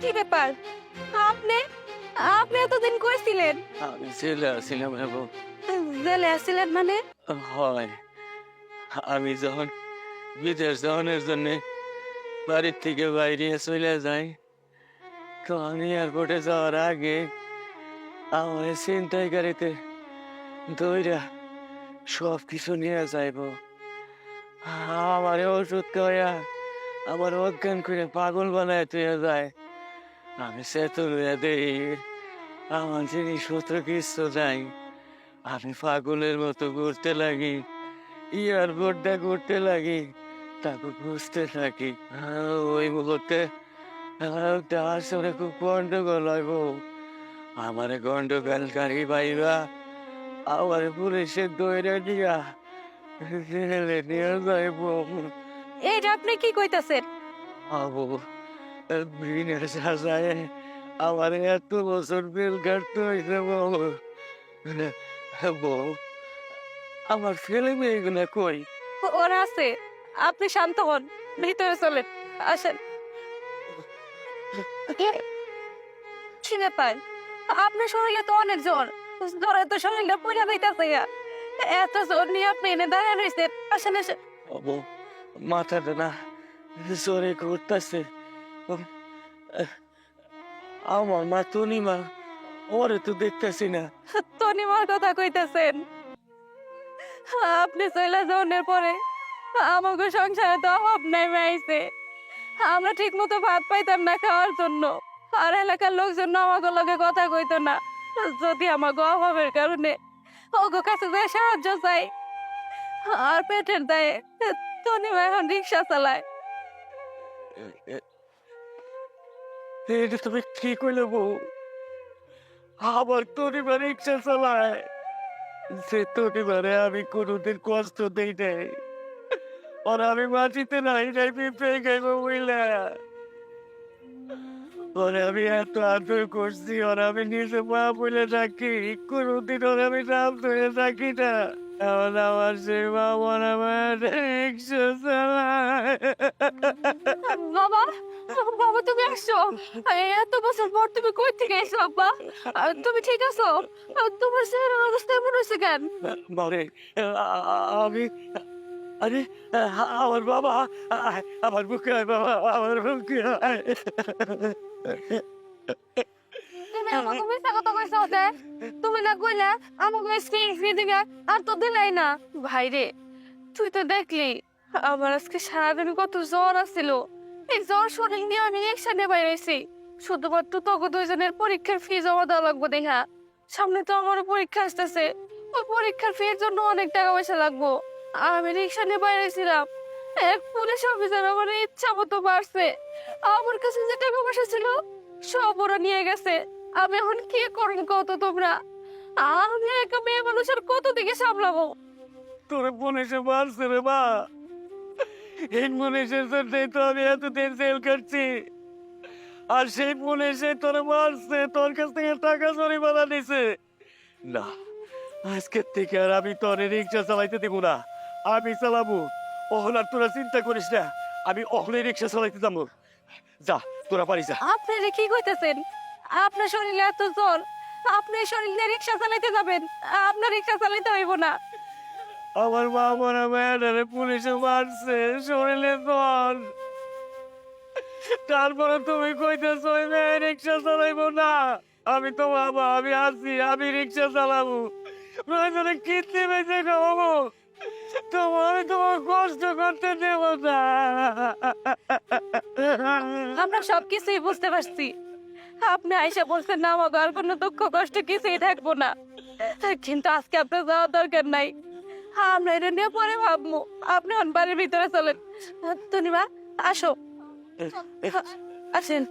কি ব্যাপার? আপনি আপনি এতদিন কই ছিলেন? আমি জেলে আছিলাম এবং জেলে আছিলেন মানে? হয় আমি যখন বিদেশ যাওয়ানোর জন্য বাড়ির থেকে বাইরে চলে যাই, তো আমি এয়ারপোর্টে যাওয়ার আগে আমার ছিনতাইকারীতে দইরা সব কিছু নিয়ে যাইব। আমার ওষুধ খাওয়া আমার অজ্ঞান করে পাগল বানায় তুই যায়। আমি চেতন হয়ে দেই আমার জিনিসপত্র কিছু নাই। আমি পাগলের মতো ঘুরতে লাগি, এয়ারপোর্টটা ঘুরতে লাগি, তারপর বুঝতে থাকি ওই মুহূর্তে একটা আসলে খুব গন্ডগোল হইব। আমার গন্ডগোলকারী ভাইরা আমার পুলিশের দৌড়ে দিয়া জেলে নিয়ে যাইব। এইটা আপনি কি কইতাছেন? আবু বিনের সাজায় আমার এত বছর বেল কাটতে হয়েছে বউ। বউ, আমার ছেলে মেয়েগুলো কই? ওরা আছে। আপনি শান্ত হন, ভিতরে চলেন। আসেন। কি ব্যাপার? আপনার শরীরে তো অনেক জ্বর। জ্বরে তো শরীরটা পুড়ে যাইতাছে। এত জ্বর নিয়ে আপনি এনে দাঁড়িয়ে রয়েছেন। আসেন আসেন। বউ, মাথাটা না জোরে ঘুরতেছে। আমার মা তনিমা, ওরে তো দেখতেছি না। তনিমার কথা কইতাছেন? আপনি চলে যাওয়ার পরে আমাকে সংসারে তো অভাব নেমে আইছে। আমরা ঠিক মতো ভাত পাইতাম না খাওয়ার জন্য। আর এলাকার লোকজন আমাকে লগে কথা কইতো না। যদি আমাকে অভাবের কারণে ওগো কাছে যায় সাহায্য চাই, আর পেটের দায়ে তনিমা এখন রিক্সা চালায়। এটা তুমি ঠিক হইলে বউ, আবার তনিমা রিক্সা চালায়। সে তনিমারে আমি কোনোদিন কষ্ট দেই নাই। ওরা আমি মাটিতে নাই নাই পিঁপড়ে খাইব বুঝলা। ওরা আমি এত আদর করছি, ওরা আমি নিজে মা বলে থাকি, কোনোদিন ওরা আমি নাম ধরে থাকি না। এখন আমার সে মা মনে রিক্সা চালায়। বাবা, বাবা তুমি আসছো? এত বছর পর তুমি কই থেকে এসো আব্বা? তুমি ঠিক আছো? তোমার চেহারার অবস্থা এমন হয়েছে কেন? মানে আমি, আরে আমার বাবা, আমার বুকে আয় বাবা, আমার বুকে আয়। তুমি আমাকে মিথ্যা কথা কইছো যে? তুমি না কইলা আমাকে স্ক্রিন ফ্রি দিবে, আর তো দিলাই না। ভাই রে, তুই তো দেখলি আমার আজকে সারাদিন কত জ্বর আছিল। এই জ্বর শরীর নিয়ে আমি রিক্সা নিয়ে বাইরেছি শুধুমাত্র তোকে দুইজনের পরীক্ষার ফি জমা দেওয়া লাগবে দেখা। সামনে তো আমার পরীক্ষা আসতেছে, ওই পরীক্ষার ফির জন্য অনেক টাকা পয়সা লাগবো। আমি রিক্সা নিয়ে বাইরেছিলাম, এক পুলিশ অফিসার আমার ইচ্ছা মতো মারছে। আমার কাছে যে টাকা পয়সা ছিল সব ওরা নিয়ে গেছে। আমি এখন কি করবো কত তোমরা? আমি একা মেয়ে মানুষের কত দিকে সামলাবো? তোর বোন এসে মারছে রে মা, এই বোন এসে জন্যই তো আমি এতদিন জেল কাটছি। আর সেই বোন এসে তোর মারছে, তোর কাছ থেকে টাকা জরিমানা নিছে। না, আজকের থেকে আর আমি তোর রিক্সা চালাইতে দেবো না, আমি চালাবো। অহন আর তোরা চিন্তা করিস না, আমি অহলে রিক্সা চালাইতে যাবো। যা, তোরা পারিস যা। আপনারা কি কইতেছেন? আপনার শরীরে এত জ্বর, আপনি এই শরীর নিয়ে রিক্সা চালাইতে যাবেন? আপনার রিক্সা চালাইতে হইব না। আমার মা মরা মেয়েটারে পুলিশে মারছে, শরীরে জ্বর। তারপরে তুমি কইতেছ ওই মেয়ে রিক্সা চালাইবো না। আমি তো বাবা, আমি আছি, আমি রিক্সা চালাবো। প্রয়োজনে কিডনি বেঁচে খাবো, তোমার আমি তোমার কষ্ট করতে দেব না। আমরা সবকিছুই বুঝতে পারছি। আপনি আইসা বলছেন না আমাকে আর কোনো দুঃখ কষ্ট কিছুই থাকবো না, কিন্তু আজকে আপনার যাওয়ার দরকার নাই। আমরা এটা নিয়ে পরে ভাববো। আপনি এখন বাড়ির ভিতরে চলেন। তনিমা, আসো, আসেন।